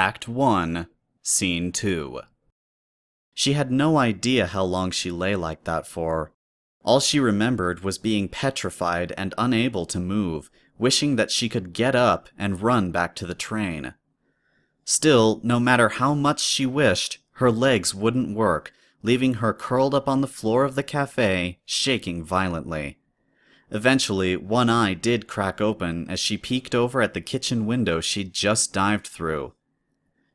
Act 1, Scene 2. She had no idea how long she lay like that for. All she remembered was being petrified and unable to move, wishing that she could get up and run back to the train. Still, no matter how much she wished, her legs wouldn't work, leaving her curled up on the floor of the cafe, shaking violently. Eventually, one eye did crack open as she peeked over at the kitchen window she'd just dived through.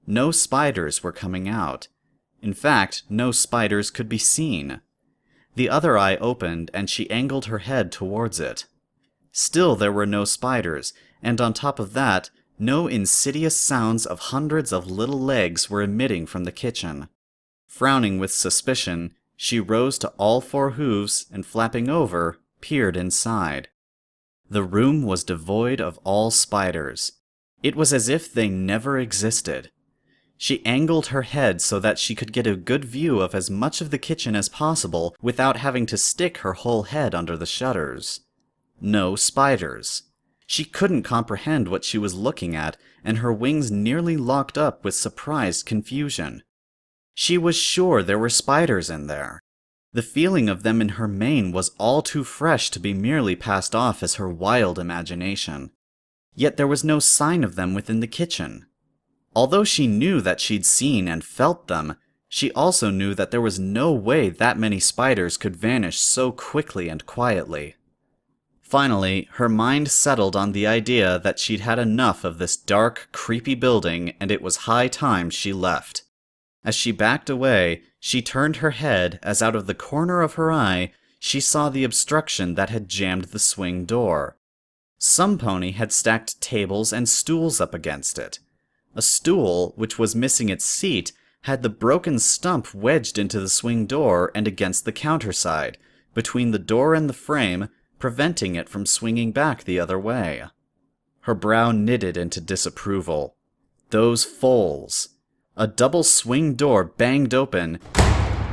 No spiders were coming out. In fact, no spiders could be seen. The other eye opened and she angled her head towards it. Still there were no spiders, and on top of that, no insidious sounds of hundreds of little legs were emitting from the kitchen. Frowning with suspicion, she rose to all four hooves and, flapping over, peered inside. The room was devoid of all spiders. It was as if they never existed. She angled her head so that she could get a good view of as much of the kitchen as possible without having to stick her whole head under the shutters. No spiders. She couldn't comprehend what she was looking at, and her wings nearly locked up with surprised confusion. She was sure there were spiders in there. The feeling of them in her mane was all too fresh to be merely passed off as her wild imagination. Yet there was no sign of them within the kitchen. Although she knew that she'd seen and felt them, she also knew that there was no way that many spiders could vanish so quickly and quietly. Finally, her mind settled on the idea that she'd had enough of this dark, creepy building and it was high time she left. As she backed away, she turned her head as out of the corner of her eye, she saw the obstruction that had jammed the swing door. Some pony had stacked tables and stools up against it. A stool, which was missing its seat, had the broken stump wedged into the swing door and against the counterside, between the door and the frame, preventing it from swinging back the other way. Her brow knitted into disapproval. Those foals. A double swing door banged open,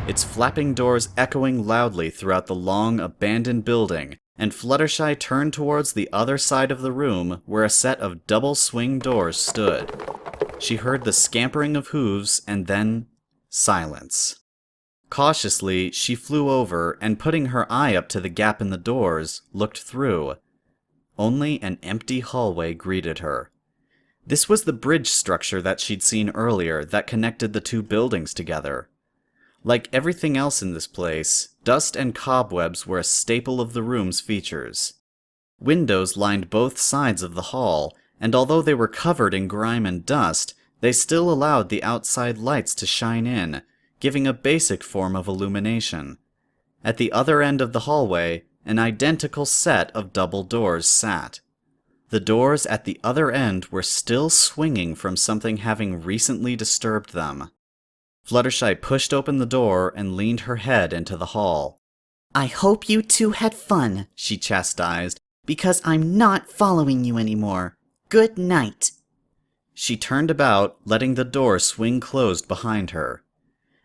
its flapping doors echoing loudly throughout the long, abandoned building, and Fluttershy turned towards the other side of the room where a set of double swing doors stood. She heard the scampering of hooves and then silence. Cautiously, she flew over and, putting her eye up to the gap in the doors, looked through. Only an empty hallway greeted her. This was the bridge structure that she'd seen earlier that connected the two buildings together. Like everything else in this place, dust and cobwebs were a staple of the room's features. Windows lined both sides of the hall, and although they were covered in grime and dust, they still allowed the outside lights to shine in, giving a basic form of illumination. At the other end of the hallway, an identical set of double doors sat. The doors at the other end were still swinging from something having recently disturbed them. Fluttershy pushed open the door and leaned her head into the hall. "I hope you two had fun," she chastised, "because I'm not following you anymore. Good night." She turned about, letting the door swing closed behind her.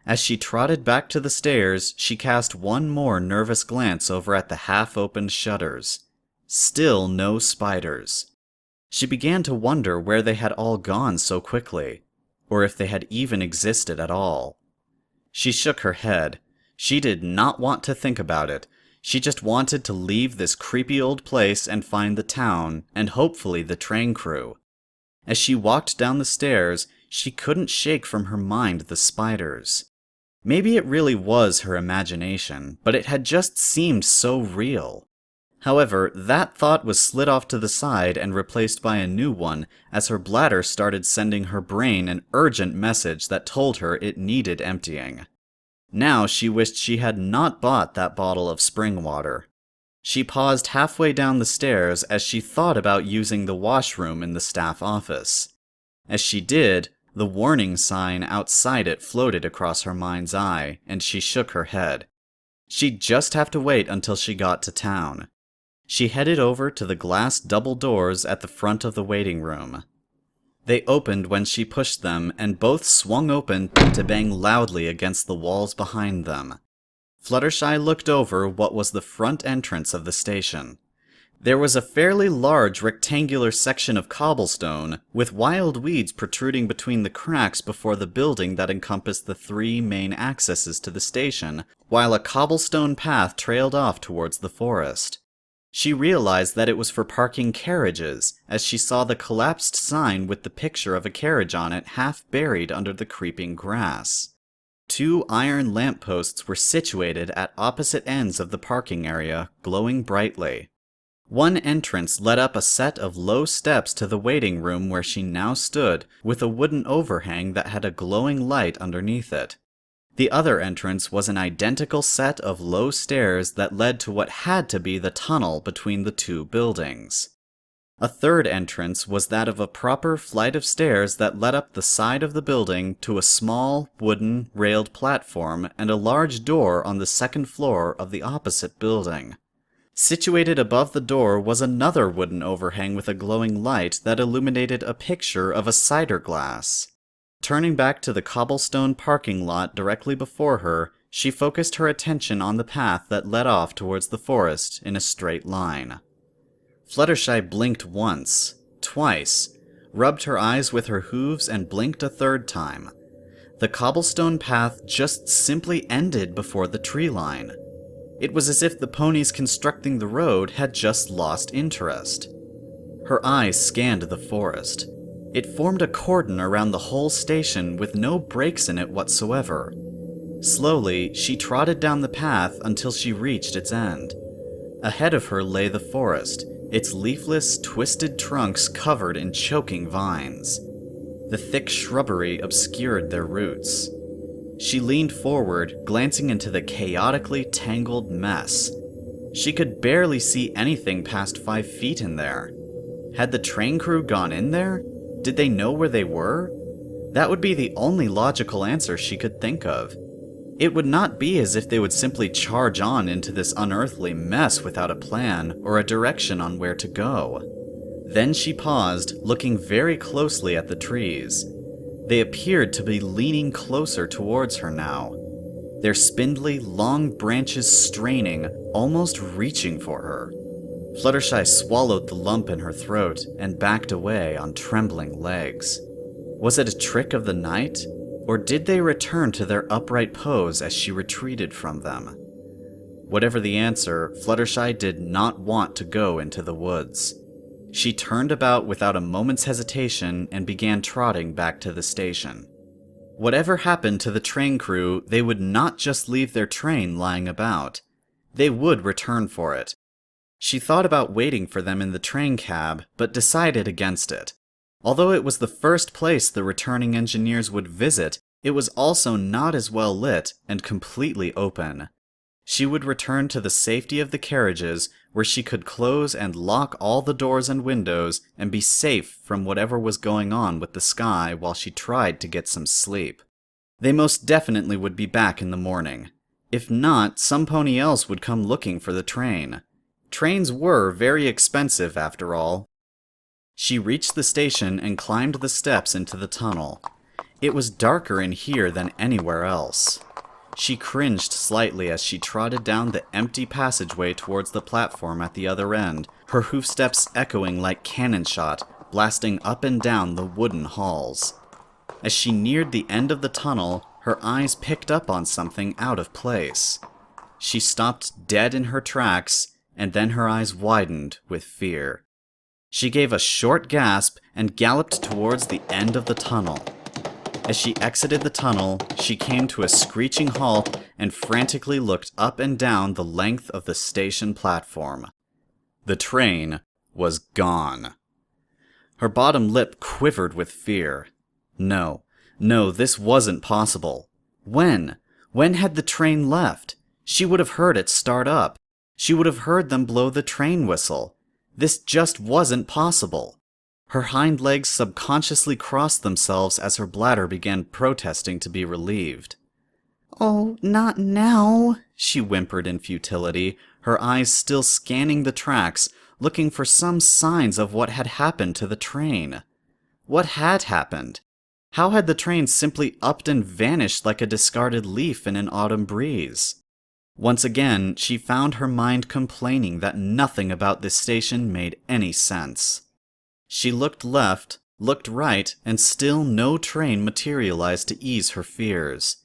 As she trotted back to the stairs, she cast one more nervous glance over at the half-opened shutters. Still no spiders. She began to wonder where they had all gone so quickly, or if they had even existed at all. She shook her head. She did not want to think about it. She just wanted to leave this creepy old place and find the town, and hopefully the train crew. As she walked down the stairs, she couldn't shake from her mind the spiders. Maybe it really was her imagination, but it had just seemed so real. However, that thought was slid off to the side and replaced by a new one as her bladder started sending her brain an urgent message that told her it needed emptying. Now she wished she had not bought that bottle of spring water. She paused halfway down the stairs as she thought about using the washroom in the staff office. As she did, the warning sign outside it floated across her mind's eye, and she shook her head. She'd just have to wait until she got to town. She headed over to the glass double doors at the front of the waiting room. They opened when she pushed them, and both swung open to bang loudly against the walls behind them. Fluttershy looked over what was the front entrance of the station. There was a fairly large rectangular section of cobblestone, with wild weeds protruding between the cracks before the building that encompassed the 3 main accesses to the station, while a cobblestone path trailed off towards the forest. She realized that it was for parking carriages, as she saw the collapsed sign with the picture of a carriage on it half buried under the creeping grass. 2 iron lampposts were situated at opposite ends of the parking area, glowing brightly. One entrance led up a set of low steps to the waiting room where she now stood, with a wooden overhang that had a glowing light underneath it. The other entrance was an identical set of low stairs that led to what had to be the tunnel between the 2 buildings. A third entrance was that of a proper flight of stairs that led up the side of the building to a small, wooden, railed platform and a large door on the second floor of the opposite building. Situated above the door was another wooden overhang with a glowing light that illuminated a picture of a cider glass. Turning back to the cobblestone parking lot directly before her, she focused her attention on the path that led off towards the forest in a straight line. Fluttershy blinked once, twice, rubbed her eyes with her hooves and blinked a third time. The cobblestone path just simply ended before the tree line. It was as if the ponies constructing the road had just lost interest. Her eyes scanned the forest. It formed a cordon around the whole station with no breaks in it whatsoever. Slowly, she trotted down the path until she reached its end. Ahead of her lay the forest, its leafless, twisted trunks covered in choking vines. The thick shrubbery obscured their roots. She leaned forward, glancing into the chaotically tangled mess. She could barely see anything past 5 feet in there. Had the train crew gone in there? Did they know where they were? That would be the only logical answer she could think of. It would not be as if they would simply charge on into this unearthly mess without a plan or a direction on where to go. Then she paused, looking very closely at the trees. They appeared to be leaning closer towards her now, their spindly, long branches straining, almost reaching for her. Fluttershy swallowed the lump in her throat and backed away on trembling legs. Was it a trick of the night, or did they return to their upright pose as she retreated from them? Whatever the answer, Fluttershy did not want to go into the woods. She turned about without a moment's hesitation and began trotting back to the station. Whatever happened to the train crew, they would not just leave their train lying about. They would return for it. She thought about waiting for them in the train cab, but decided against it. Although it was the first place the returning engineers would visit, it was also not as well lit and completely open. She would return to the safety of the carriages, where she could close and lock all the doors and windows and be safe from whatever was going on with the sky while she tried to get some sleep. They most definitely would be back in the morning. If not, some pony else would come looking for the train. Trains were very expensive, after all. She reached the station and climbed the steps into the tunnel. It was darker in here than anywhere else. She cringed slightly as she trotted down the empty passageway towards the platform at the other end, her hoofsteps echoing like cannon shot, blasting up and down the wooden halls. As she neared the end of the tunnel, her eyes picked up on something out of place. She stopped dead in her tracks, and then her eyes widened with fear. She gave a short gasp and galloped towards the end of the tunnel. As she exited the tunnel, she came to a screeching halt and frantically looked up and down the length of the station platform. The train was gone. Her bottom lip quivered with fear. No, this wasn't possible. When? When had the train left? She would have heard it start up. She would have heard them blow the train whistle. This just wasn't possible. Her hind legs subconsciously crossed themselves as her bladder began protesting to be relieved. "Oh, not now," she whimpered in futility, her eyes still scanning the tracks, looking for some signs of what had happened to the train. What had happened? How had the train simply upped and vanished like a discarded leaf in an autumn breeze? Once again, she found her mind complaining that nothing about this station made any sense. She looked left, looked right, and still no train materialized to ease her fears.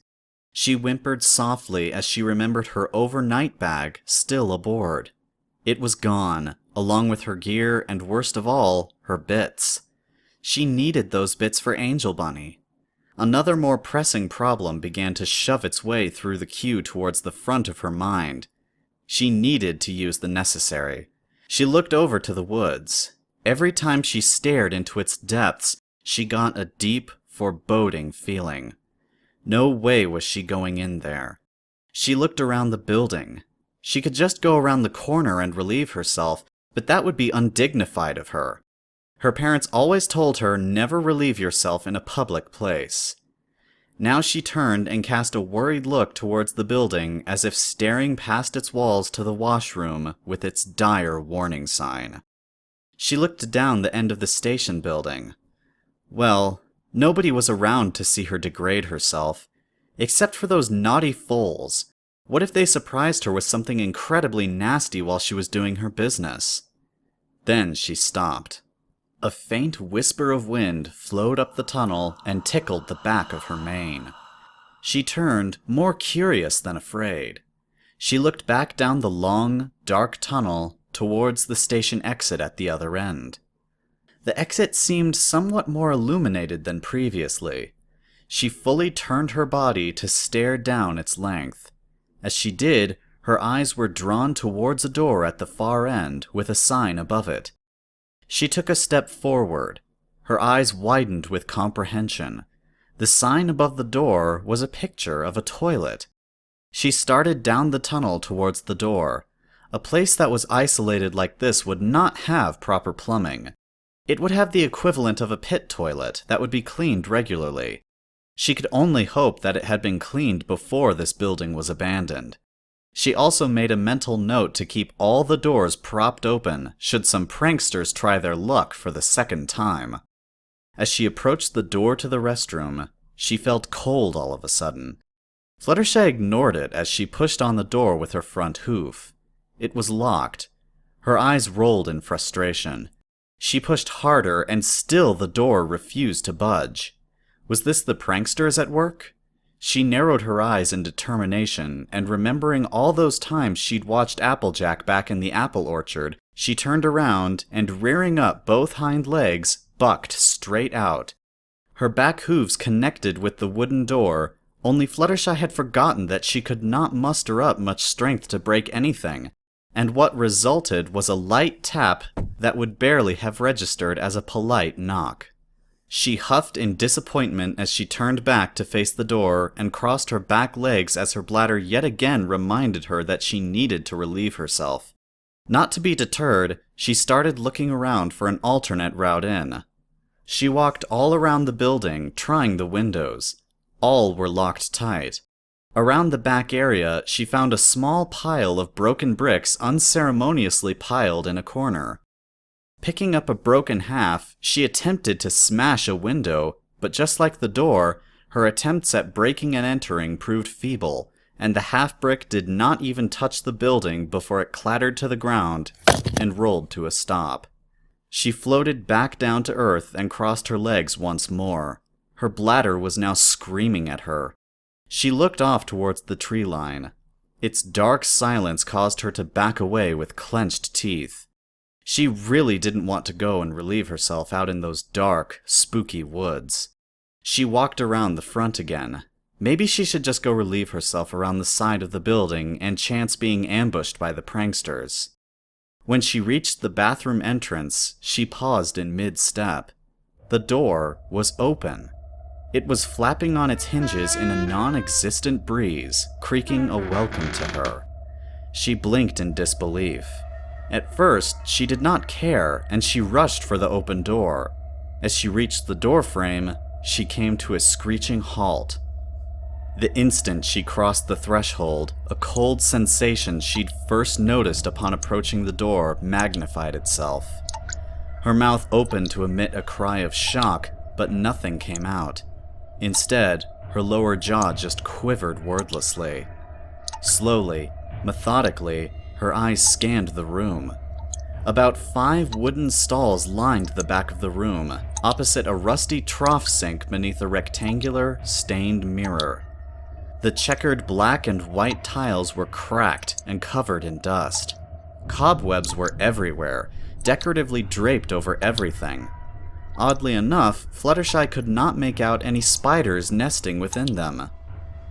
She whimpered softly as she remembered her overnight bag still aboard. It was gone, along with her gear and, worst of all, her bits. She needed those bits for Angel Bunny. Another more pressing problem began to shove its way through the queue towards the front of her mind. She needed to use the necessary. She looked over to the woods. Every time she stared into its depths, she got a deep, foreboding feeling. No way was she going in there. She looked around the building. She could just go around the corner and relieve herself, but that would be undignified of her. Her parents always told her never relieve yourself in a public place. Now she turned and cast a worried look towards the building as if staring past its walls to the washroom with its dire warning sign. She looked down the end of the station building. Well, nobody was around to see her degrade herself, except for those naughty foals. What if they surprised her with something incredibly nasty while she was doing her business? Then she stopped. A faint whisper of wind flowed up the tunnel and tickled the back of her mane. She turned, more curious than afraid. She looked back down the long, dark tunnel towards the station exit at the other end. The exit seemed somewhat more illuminated than previously. She fully turned her body to stare down its length. As she did, her eyes were drawn towards a door at the far end with a sign above it. She took a step forward. Her eyes widened with comprehension. The sign above the door was a picture of a toilet. She started down the tunnel towards the door. A place that was isolated like this would not have proper plumbing. It would have the equivalent of a pit toilet that would be cleaned regularly. She could only hope that it had been cleaned before this building was abandoned. She also made a mental note to keep all the doors propped open should some pranksters try their luck for the second time. As she approached the door to the restroom, she felt cold all of a sudden. Fluttershy ignored it as she pushed on the door with her front hoof. It was locked. Her eyes rolled in frustration. She pushed harder and still the door refused to budge. Was this the pranksters at work? She narrowed her eyes in determination, and remembering all those times she'd watched Applejack back in the apple orchard, she turned around and, rearing up both hind legs, bucked straight out. Her back hooves connected with the wooden door, only Fluttershy had forgotten that she could not muster up much strength to break anything, and what resulted was a light tap that would barely have registered as a polite knock. She huffed in disappointment as she turned back to face the door and crossed her back legs as her bladder yet again reminded her that she needed to relieve herself. Not to be deterred, she started looking around for an alternate route in. She walked all around the building, trying the windows. All were locked tight. Around the back area, she found a small pile of broken bricks unceremoniously piled in a corner. Picking up a broken half, she attempted to smash a window, but just like the door, her attempts at breaking and entering proved feeble, and the half-brick did not even touch the building before it clattered to the ground and rolled to a stop. She floated back down to earth and crossed her legs once more. Her bladder was now screaming at her. She looked off towards the tree line. Its dark silence caused her to back away with clenched teeth. She really didn't want to go and relieve herself out in those dark, spooky woods. She walked around the front again. Maybe she should just go relieve herself around the side of the building and chance being ambushed by the pranksters. When she reached the bathroom entrance, she paused in mid-step. The door was open. It was flapping on its hinges in a non-existent breeze, creaking a welcome to her. She blinked in disbelief. At first, she did not care, and she rushed for the open door. As she reached the doorframe, she came to a screeching halt. The instant she crossed the threshold, a cold sensation she'd first noticed upon approaching the door magnified itself. Her mouth opened to emit a cry of shock, but nothing came out. Instead, her lower jaw just quivered wordlessly. Slowly, Methodically, her eyes scanned the room. About 5 wooden stalls lined the back of the room, opposite a rusty trough sink beneath a rectangular, stained mirror. The checkered black and white tiles were cracked and covered in dust. Cobwebs were everywhere, decoratively draped over everything. Oddly enough, Fluttershy could not make out any spiders nesting within them.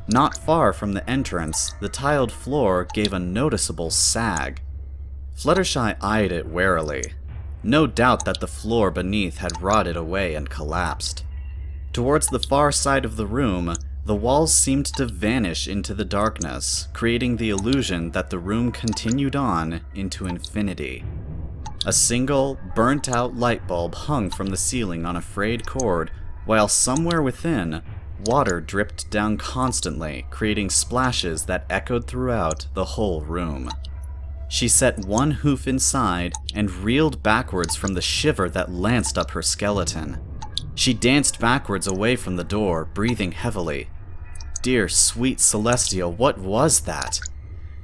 Not far from the entrance, the tiled floor gave a noticeable sag. Fluttershy eyed it warily. No doubt that the floor beneath had rotted away and collapsed. Towards the far side of the room, the walls seemed to vanish into the darkness, creating the illusion that the room continued on into infinity. A single, burnt-out light bulb hung from the ceiling on a frayed cord, while somewhere within, water dripped down constantly, creating splashes that echoed throughout the whole room. She set one hoof inside and reeled backwards from the shiver that lanced up her skeleton. She danced backwards away from the door, breathing heavily. Dear sweet Celestial, what was that?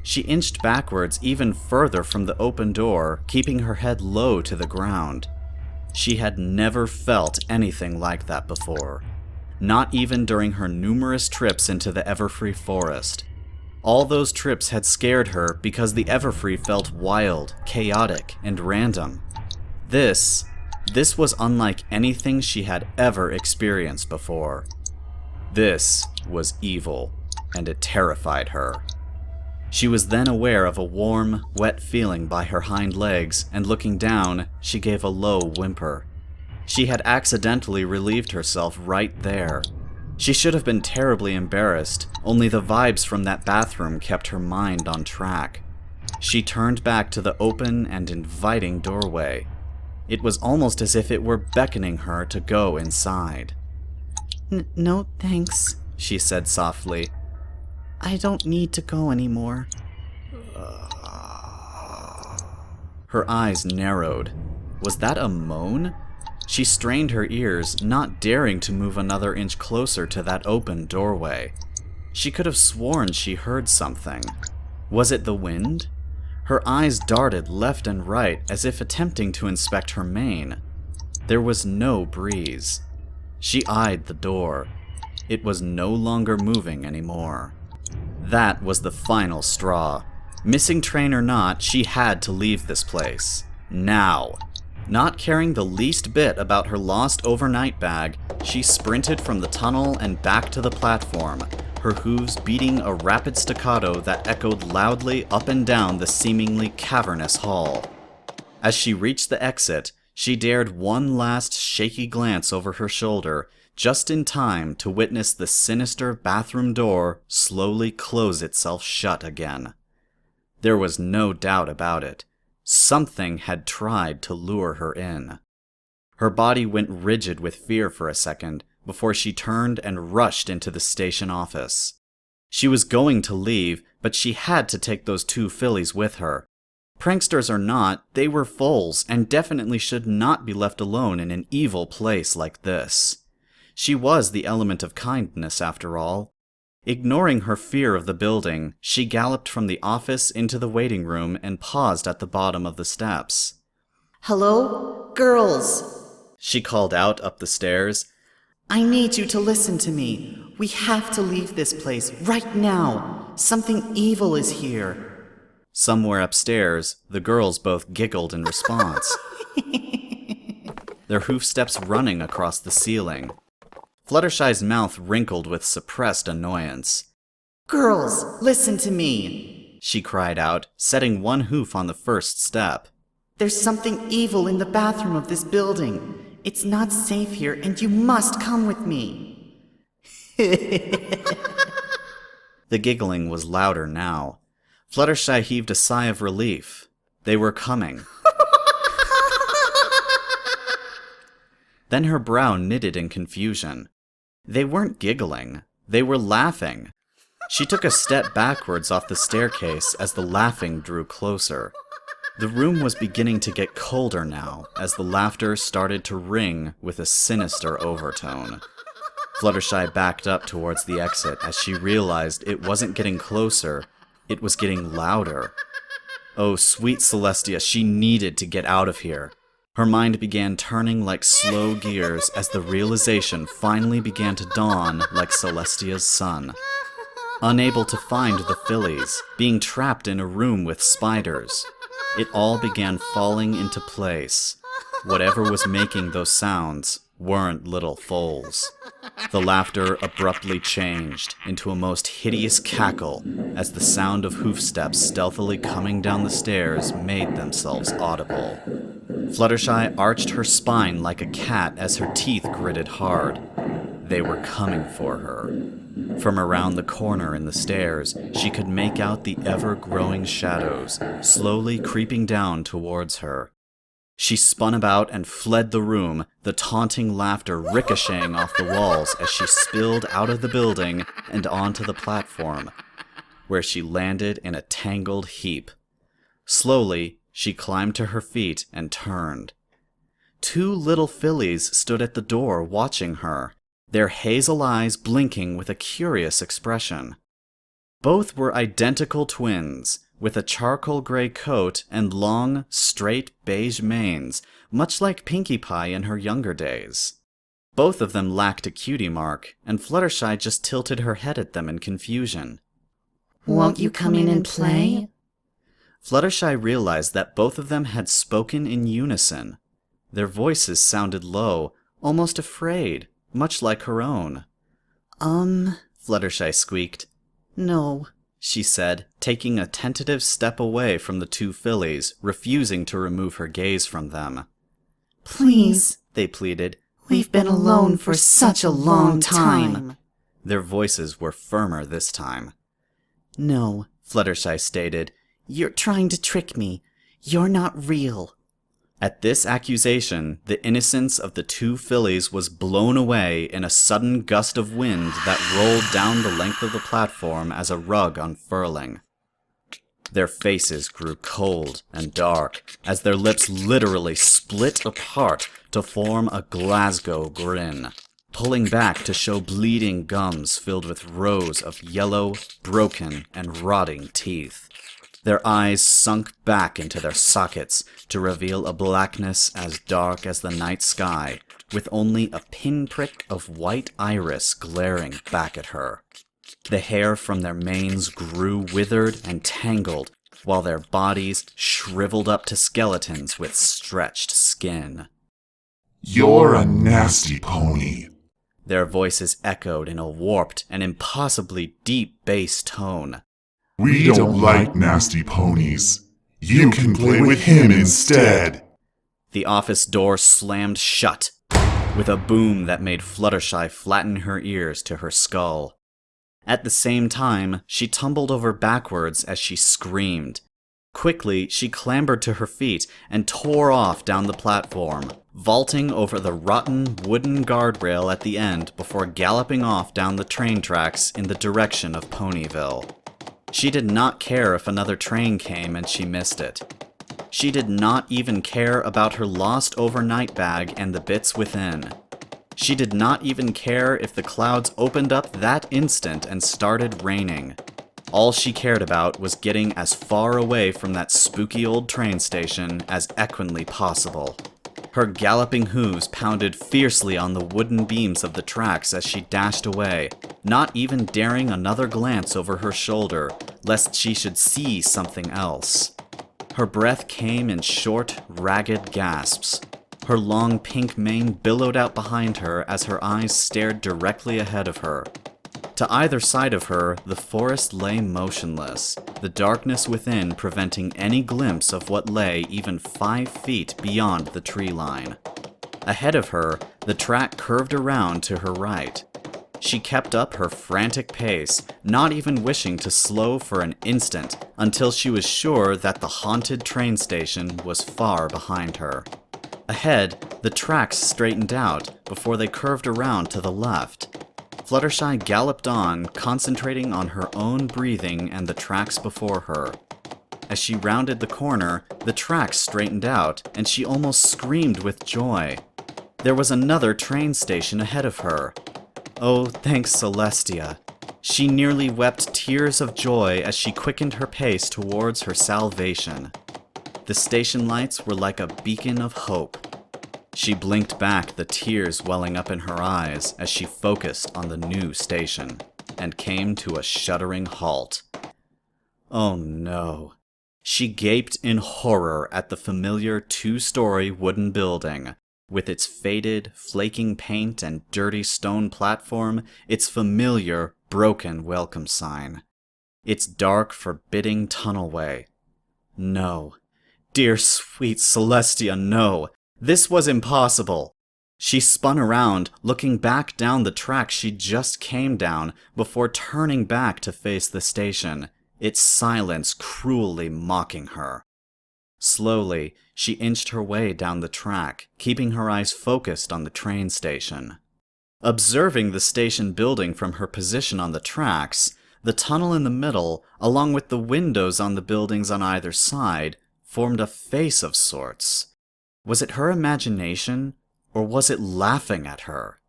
She inched backwards even further from the open door, keeping her head low to the ground. She had never felt anything like that before. Not even during her numerous trips into the Everfree forest. All those trips had scared her because the Everfree felt wild, chaotic, and random. This was unlike anything she had ever experienced before. This was evil, and it terrified her. She was then aware of a warm, wet feeling by her hind legs, and looking down, she gave a low whimper. She had accidentally relieved herself right there. She should have been terribly embarrassed, only the vibes from that bathroom kept her mind on track. She turned back to the open and inviting doorway. It was almost as if it were beckoning her to go inside. No, thanks, she said softly. I don't need to go anymore. Her eyes narrowed. Was that a moan? She strained her ears, not daring to move another inch closer to that open doorway. She could have sworn she heard something. Was it the wind? Her eyes darted left and right as if attempting to inspect her mane. There was no breeze. She eyed the door. It was no longer moving anymore. That was the final straw. Missing train or not, she had to leave this place. Now. Not caring the least bit about her lost overnight bag, she sprinted from the tunnel and back to the platform, her hooves beating a rapid staccato that echoed loudly up and down the seemingly cavernous hall. As she reached the exit, she dared one last shaky glance over her shoulder, just in time to witness the sinister bathroom door slowly close itself shut again. There was no doubt about it. Something had tried to lure her in. Her body went rigid with fear for a second before she turned and rushed into the station office. She was going to leave, but she had to take those 2 fillies with her. Pranksters or not, they were foals and definitely should not be left alone in an evil place like this. She was the element of kindness, after all. Ignoring her fear of the building, she galloped from the office into the waiting room and paused at the bottom of the steps. Hello? Girls! She called out up the stairs. I need you to listen to me. We have to leave this place right now. Something evil is here. Somewhere upstairs, the girls both giggled in response. Their hoofsteps running across the ceiling. Fluttershy's mouth wrinkled with suppressed annoyance. Girls, listen to me, she cried out, setting one hoof on the first step. There's something evil in the bathroom of this building. It's not safe here, and you must come with me. The giggling was louder now. Fluttershy heaved a sigh of relief. They were coming. Then her brow knitted in confusion. They weren't giggling. They were laughing. She took a step backwards off the staircase as the laughing drew closer. The room was beginning to get colder now, as the laughter started to ring with a sinister overtone. Fluttershy backed up towards the exit as she realized it wasn't getting closer, It was getting louder. Oh, sweet Celestia, she needed to get out of here. Her mind began turning like slow gears as the realization finally began to dawn like Celestia's sun. Unable to find the fillies, being trapped in a room with spiders, it all began falling into place. Whatever was making those sounds weren't little foals. The laughter abruptly changed into a most hideous cackle as the sound of hoofsteps stealthily coming down the stairs made themselves audible. Fluttershy arched her spine like a cat as her teeth gritted hard. They were coming for her. From around the corner in the stairs, she could make out the ever-growing shadows, slowly creeping down towards her. She spun about and fled the room, the taunting laughter ricocheting off the walls as she spilled out of the building and onto the platform, where she landed in a tangled heap. Slowly, she climbed to her feet and turned. 2 little fillies stood at the door watching her, their hazel eyes blinking with a curious expression. Both were identical twins, with a charcoal gray coat and long, straight beige manes, much like Pinkie Pie in her younger days. Both of them lacked a cutie mark, and Fluttershy just tilted her head at them in confusion. Won't you come in and play? Fluttershy realized that both of them had spoken in unison. Their voices sounded low, almost afraid, much like her own. Fluttershy squeaked. No, she said, taking a tentative step away from the 2 fillies, refusing to remove her gaze from them. Please, they pleaded. We've been alone for such a long time. Their voices were firmer this time. No, Fluttershy stated. You're trying to trick me. You're not real. At this accusation, the innocence of the 2 fillies was blown away in a sudden gust of wind that rolled down the length of the platform as a rug unfurling. Their faces grew cold and dark as their lips literally split apart to form a Glasgow grin, pulling back to show bleeding gums filled with rows of yellow, broken, and rotting teeth. Their eyes sunk back into their sockets to reveal a blackness as dark as the night sky, with only a pinprick of white iris glaring back at her. The hair from their manes grew withered and tangled, while their bodies shriveled up to skeletons with stretched skin. You're a nasty pony. Their voices echoed in a warped and impossibly deep bass tone. We don't like nasty ponies. You can play with him instead. The office door slammed shut, with a boom that made Fluttershy flatten her ears to her skull. At the same time, she tumbled over backwards as she screamed. Quickly, she clambered to her feet and tore off down the platform, vaulting over the rotten wooden guardrail at the end before galloping off down the train tracks in the direction of Ponyville. She did not care if another train came and she missed it. She did not even care about her lost overnight bag and the bits within. She did not even care if the clouds opened up that instant and started raining. All she cared about was getting as far away from that spooky old train station as equinly possible. Her galloping hooves pounded fiercely on the wooden beams of the tracks as she dashed away, not even daring another glance over her shoulder, lest she should see something else. Her breath came in short, ragged gasps. Her long pink mane billowed out behind her as her eyes stared directly ahead of her. To either side of her, the forest lay motionless, the darkness within preventing any glimpse of what lay even 5 feet beyond the tree line. Ahead of her, the track curved around to her right. She kept up her frantic pace, not even wishing to slow for an instant until she was sure that the haunted train station was far behind her. Ahead, the tracks straightened out before they curved around to the left. Fluttershy galloped on, concentrating on her own breathing and the tracks before her. As she rounded the corner, the tracks straightened out, and she almost screamed with joy. There was another train station ahead of her. Oh, thanks, Celestia. She nearly wept tears of joy as she quickened her pace towards her salvation. The station lights were like a beacon of hope. She blinked back, the tears welling up in her eyes as she focused on the new station, and came to a shuddering halt. Oh no. She gaped in horror at the familiar 2-story wooden building, with its faded, flaking paint and dirty stone platform, its familiar, broken welcome sign, its dark, forbidding tunnelway. No. Dear sweet Celestia, no. This was impossible. She spun around, looking back down the track she just came down, before turning back to face the station, its silence cruelly mocking her. Slowly, she inched her way down the track, keeping her eyes focused on the train station. Observing the station building from her position on the tracks, the tunnel in the middle, along with the windows on the buildings on either side, formed a face of sorts. Was it her imagination, or was it laughing at her?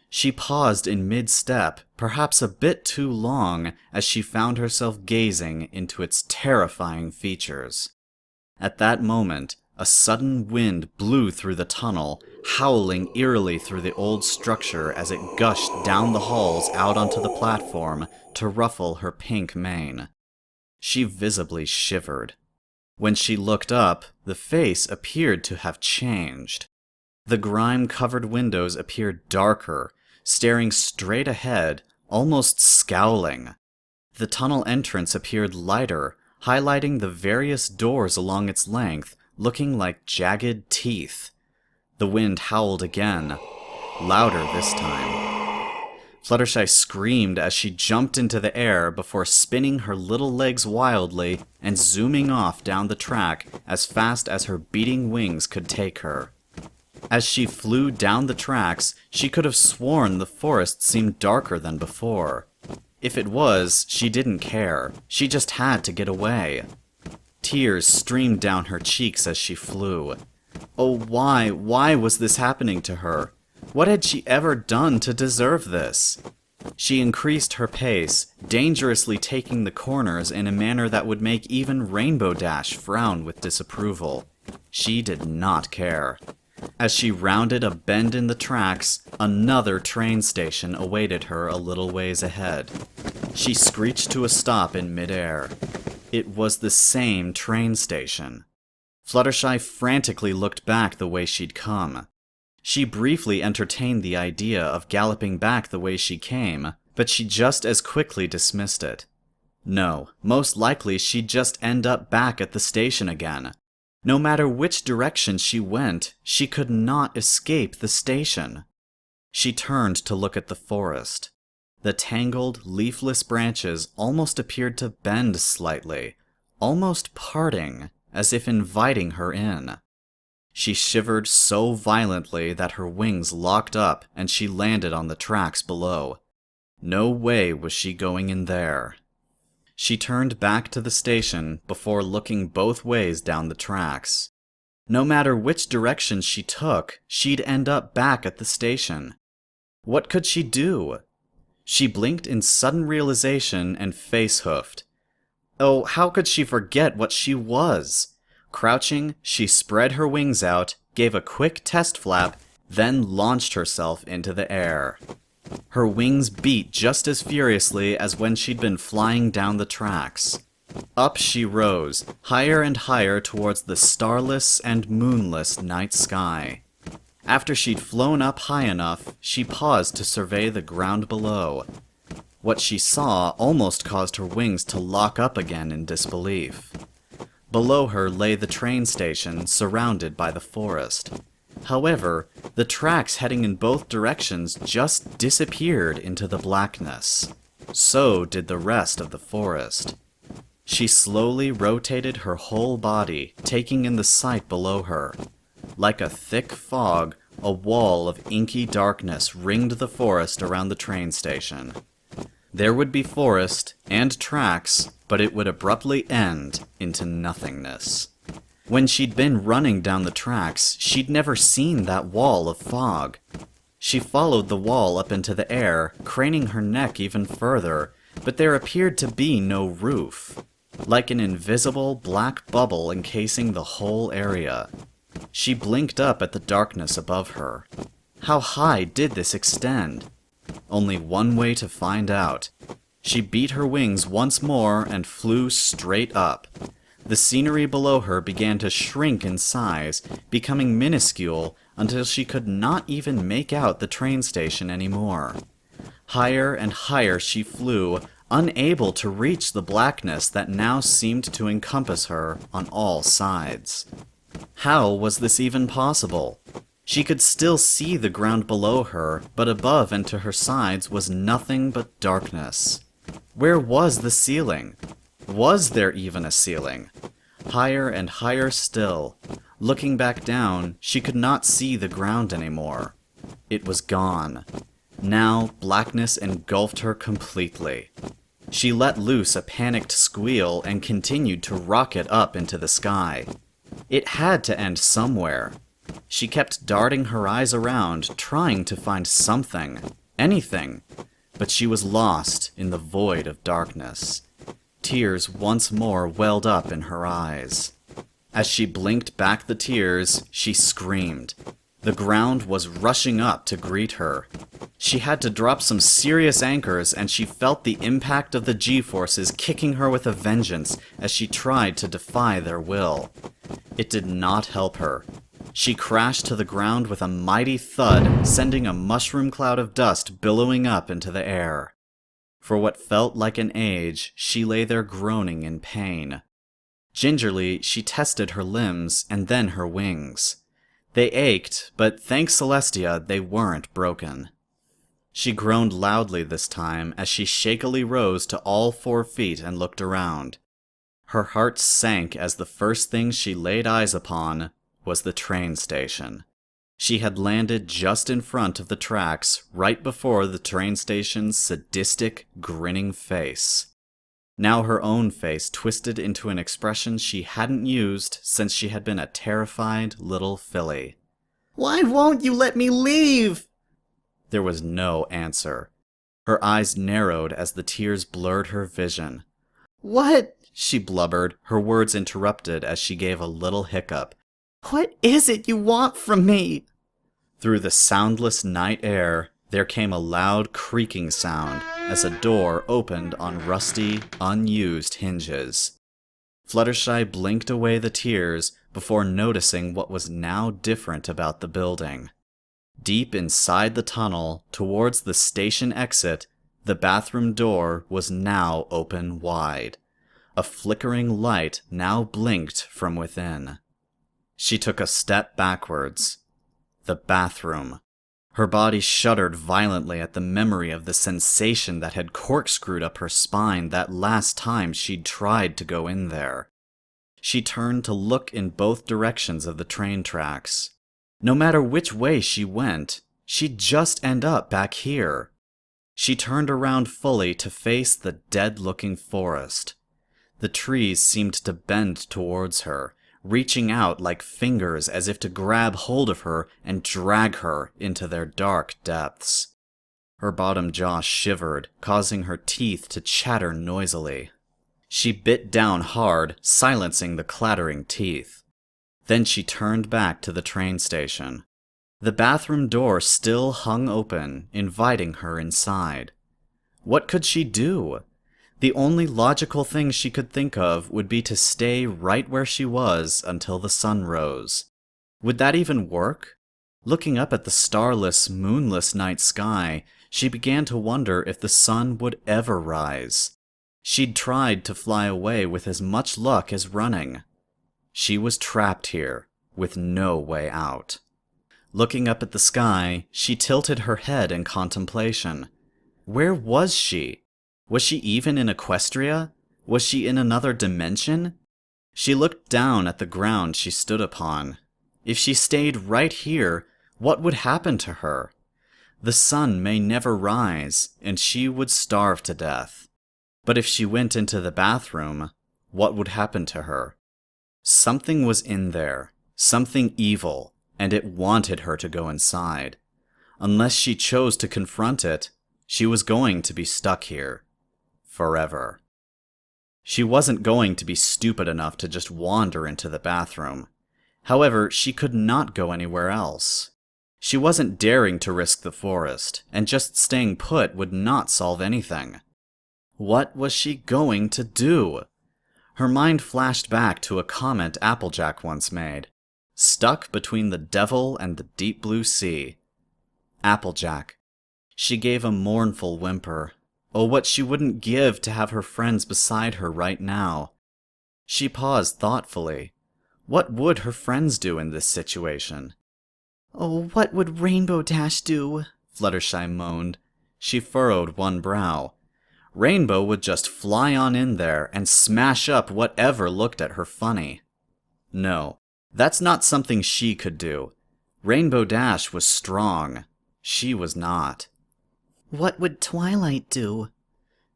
She paused in mid-step, perhaps a bit too long, as she found herself gazing into its terrifying features. At that moment, a sudden wind blew through the tunnel, howling eerily through the old structure as it gushed down the halls out onto the platform to ruffle her pink mane. She visibly shivered. When she looked up, the face appeared to have changed. The grime-covered windows appeared darker, staring straight ahead, almost scowling. The tunnel entrance appeared lighter, highlighting the various doors along its length, looking like jagged teeth. The wind howled again, louder this time. Fluttershy screamed as she jumped into the air before spinning her little legs wildly and zooming off down the track as fast as her beating wings could take her. As she flew down the tracks, she could have sworn the forest seemed darker than before. If it was, she didn't care. She just had to get away. Tears streamed down her cheeks as she flew. Oh, why was this happening to her? What had she ever done to deserve this? She increased her pace, dangerously taking the corners in a manner that would make even Rainbow Dash frown with disapproval. She did not care. As she rounded a bend in the tracks, another train station awaited her a little ways ahead. She screeched to a stop in midair. It was the same train station. Fluttershy frantically looked back the way she'd come. She briefly entertained the idea of galloping back the way she came, but she just as quickly dismissed it. No, most likely she'd just end up back at the station again. No matter which direction she went, she could not escape the station. She turned to look at the forest. The tangled, leafless branches almost appeared to bend slightly, almost parting, as if inviting her in. She shivered so violently that her wings locked up and she landed on the tracks below. No way was she going in there. She turned back to the station before looking both ways down the tracks. No matter which direction she took, she'd end up back at the station. What could she do? She blinked in sudden realization and face-hoofed. Oh, how could she forget what she was? Crouching, she spread her wings out, gave a quick test flap, then launched herself into the air. Her wings beat just as furiously as when she'd been flying down the tracks. Up she rose, higher and higher towards the starless and moonless night sky. After she'd flown up high enough, she paused to survey the ground below. What she saw almost caused her wings to lock up again in disbelief. Below her lay the train station, surrounded by the forest. However, the tracks heading in both directions just disappeared into the blackness. So did the rest of the forest. She slowly rotated her whole body, taking in the sight below her. Like a thick fog, a wall of inky darkness ringed the forest around the train station. There would be forest and tracks, but it would abruptly end into nothingness. When she'd been running down the tracks, she'd never seen that wall of fog. She followed the wall up into the air, craning her neck even further, but there appeared to be no roof, like an invisible black bubble encasing the whole area. She blinked up at the darkness above her. How high did this extend? Only one way to find out. She beat her wings once more and flew straight up. The scenery below her began to shrink in size, becoming minuscule until she could not even make out the train station anymore. Higher and higher she flew, unable to reach the blackness that now seemed to encompass her on all sides. How was this even possible? She could still see the ground below her, but above and to her sides was nothing but darkness. Where was the ceiling? Was there even a ceiling? Higher and higher still. Looking back down, she could not see the ground anymore. It was gone. Now blackness engulfed her completely. She let loose a panicked squeal and continued to rocket up into the sky. It had to end somewhere. She kept darting her eyes around, trying to find something, anything, but she was lost in the void of darkness. Tears once more welled up in her eyes. As she blinked back the tears, she screamed. The ground was rushing up to greet her. She had to drop some serious anchors, and she felt the impact of the G-forces kicking her with a vengeance as she tried to defy their will. It did not help her. She crashed to the ground with a mighty thud, sending a mushroom cloud of dust billowing up into the air. For what felt like an age, she lay there groaning in pain. Gingerly, she tested her limbs and then her wings. They ached, but thanks Celestia, they weren't broken. She groaned loudly this time as she shakily rose to all 4 feet and looked around. Her heart sank as the first thing she laid eyes upon was the train station. She had landed just in front of the tracks, right before the train station's sadistic, grinning face. Now her own face twisted into an expression she hadn't used since she had been a terrified little filly. Why won't you let me leave? There was no answer. Her eyes narrowed as the tears blurred her vision. What? She blubbered, her words interrupted as she gave a little hiccup. What is it you want from me? Through the soundless night air, there came a loud creaking sound as a door opened on rusty, unused hinges. Fluttershy blinked away the tears before noticing what was now different about the building. Deep inside the tunnel, towards the station exit, the bathroom door was now open wide. A flickering light now blinked from within. She took a step backwards. The bathroom. Her body shuddered violently at the memory of the sensation that had corkscrewed up her spine that last time she'd tried to go in there. She turned to look in both directions of the train tracks. No matter which way she went, she'd just end up back here. She turned around fully to face the dead-looking forest. The trees seemed to bend towards her, reaching out like fingers as if to grab hold of her and drag her into their dark depths. Her bottom jaw shivered, causing her teeth to chatter noisily. She bit down hard, silencing the clattering teeth. Then she turned back to the train station. The bathroom door still hung open, inviting her inside. What could she do? The only logical thing she could think of would be to stay right where she was until the sun rose. Would that even work? Looking up at the starless, moonless night sky, she began to wonder if the sun would ever rise. She'd tried to fly away with as much luck as running. She was trapped here, with no way out. Looking up at the sky, she tilted her head in contemplation. Where was she? Was she even in Equestria? Was she in another dimension? She looked down at the ground she stood upon. If she stayed right here, what would happen to her? The sun may never rise, and she would starve to death. But if she went into the bathroom, what would happen to her? Something was in there, something evil, and it wanted her to go inside. Unless she chose to confront it, she was going to be stuck here. Forever. She wasn't going to be stupid enough to just wander into the bathroom. However, she could not go anywhere else. She wasn't daring to risk the forest, and just staying put would not solve anything. What was she going to do? Her mind flashed back to a comment Applejack once made. Stuck between the devil and the deep blue sea. Applejack. She gave a mournful whimper. Oh, what she wouldn't give to have her friends beside her right now. She paused thoughtfully. What would her friends do in this situation? Oh, what would Rainbow Dash do? Fluttershy moaned. She furrowed one brow. Rainbow would just fly on in there and smash up whatever looked at her funny. No, that's not something she could do. Rainbow Dash was strong. She was not. What would Twilight do?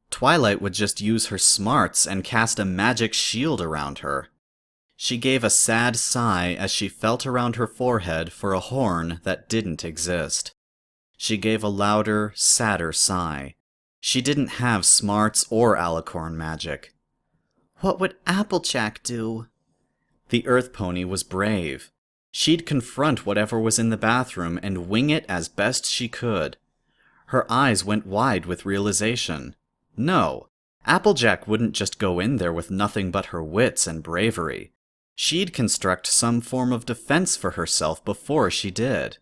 Twilight would just use her smarts and cast a magic shield around her. She gave a sad sigh as she felt around her forehead for a horn that didn't exist. She gave a louder, sadder sigh. She didn't have smarts or alicorn magic. What would Applejack do? The Earth Pony was brave. She'd confront whatever was in the bathroom and wing it as best she could. Her eyes went wide with realization. No, Applejack wouldn't just go in there with nothing but her wits and bravery. She'd construct some form of defense for herself before she did.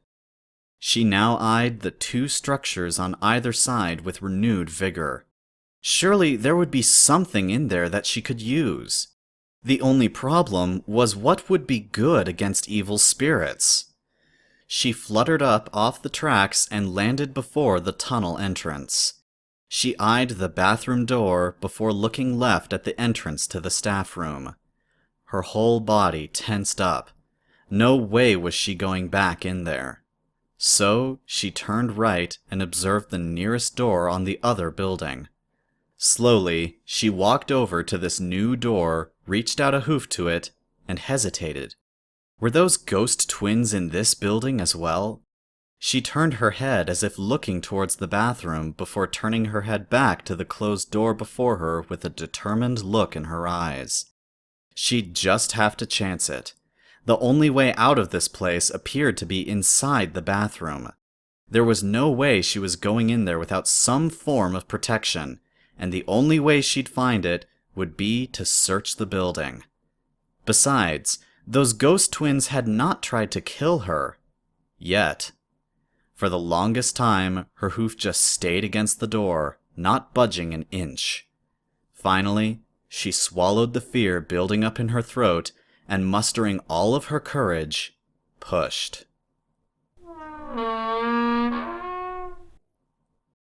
She now eyed the two structures on either side with renewed vigor. Surely there would be something in there that she could use. The only problem was what would be good against evil spirits. She fluttered up off the tracks and landed before the tunnel entrance. She eyed the bathroom door before looking left at the entrance to the staff room. Her whole body tensed up. No way was she going back in there. So she turned right and observed the nearest door on the other building. Slowly, she walked over to this new door, reached out a hoof to it, and hesitated. Were those ghost twins in this building as well? She turned her head as if looking towards the bathroom before turning her head back to the closed door before her with a determined look in her eyes. She'd just have to chance it. The only way out of this place appeared to be inside the bathroom. There was no way she was going in there without some form of protection, and the only way she'd find it would be to search the building. Besides, those ghost twins had not tried to kill her. Yet. For the longest time, her hoof just stayed against the door, not budging an inch. Finally, she swallowed the fear building up in her throat and, mustering all of her courage, pushed.